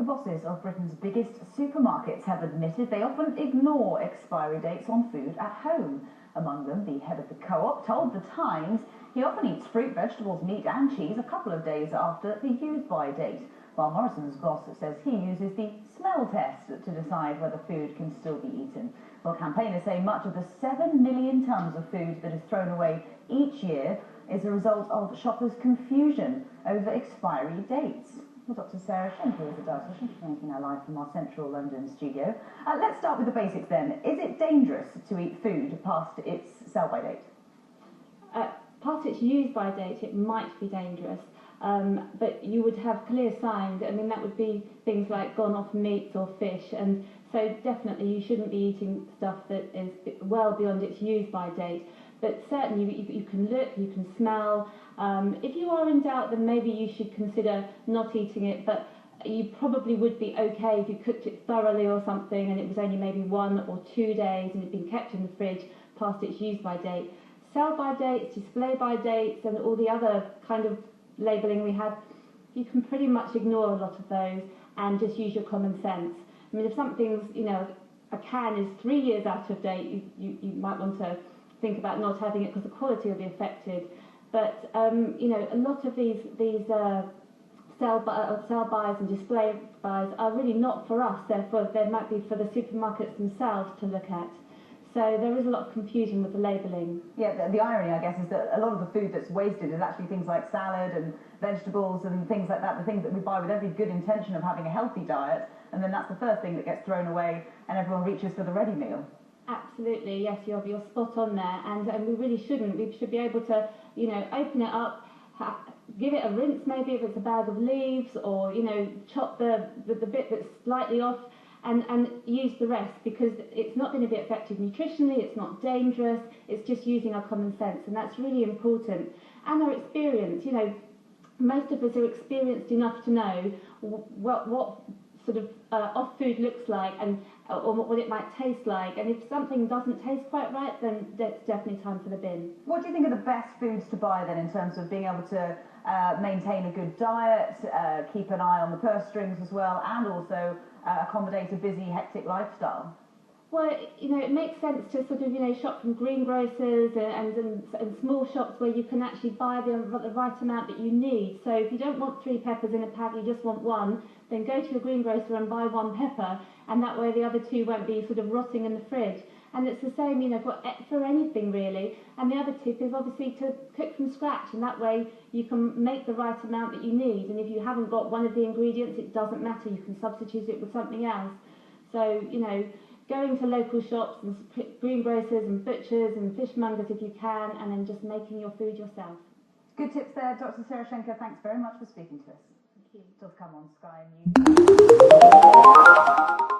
The bosses of Britain's biggest supermarkets have admitted they often ignore expiry dates on food at home. Among them, the head of the co-op told The Times he often eats fruit, vegetables, meat and cheese a couple of days after the use-by date, while Morrison's boss says he uses the smell test to decide whether food can still be eaten. Well, campaigners say much of the 7 million tonnes of food that is thrown away each year is a result of shoppers' confusion over expiry dates. Well, Dr. Sarah Schenker is a dietitian. She's joining now live from our central London studio. Let's start with the basics then. Is it dangerous to eat food past its sell-by date? Past its use-by date, it might be dangerous. But you would have clear signs. I mean, that would be things like gone off meats or fish, and so definitely you shouldn't be eating stuff that is well beyond its use-by date. But certainly you can look, you can smell. If you are in doubt, then maybe you should consider not eating it, but you probably would be okay if you cooked it thoroughly or something and it was only maybe 1 or 2 days and it had been kept in the fridge past its use-by date. Sell-by dates, display-by dates and all the other kind of labelling we have, you can pretty much ignore a lot of those and just use your common sense. I mean, if something's, a can is 3 years out of date, you might want to think about not having it because the quality will be affected. But, a lot of these sell-bys and display buys are really not for us. They might be for the supermarkets themselves to look at. So there is a lot of confusion with the labelling. Yeah, the irony, I guess, is that a lot of the food that's wasted is actually things like salad and vegetables and things like that, the things that we buy with every good intention of having a healthy diet, and then that's the first thing that gets thrown away and everyone reaches for the ready meal. Absolutely, yes, you're spot on there, and we really shouldn't. We should be able to, open it up, give it a rinse maybe if it's a bag of leaves, or, chop the bit that's slightly off, and use the rest, because it's not going to be effective nutritionally, it's not dangerous, it's just using our common sense, and that's really important. And our experience, most of us are experienced enough to know what sort of off food looks like and or what it might taste like, and if something doesn't taste quite right, then it's definitely time for the bin. What do you think are the best foods to buy then in terms of being able to maintain a good diet, keep an eye on the purse strings as well, and also accommodate a busy, hectic lifestyle? Well, it makes sense to sort of, shop from greengrocers and small shops where you can actually buy the right amount that you need. So if you don't want 3 peppers in a pack, you just want 1, then go to your greengrocer and buy 1 pepper, and that way the other 2 won't be sort of rotting in the fridge. And it's the same, for anything really. And the other tip is obviously to cook from scratch, and that way you can make the right amount that you need. And if you haven't got one of the ingredients, it doesn't matter, you can substitute it with something else. So, going to local shops and greengrocers and butchers and fishmongers if you can, and then just making your food yourself. Good tips there, Dr. Sarah Schenker. Thanks very much for speaking to us. Thank you. It does come on Sky News.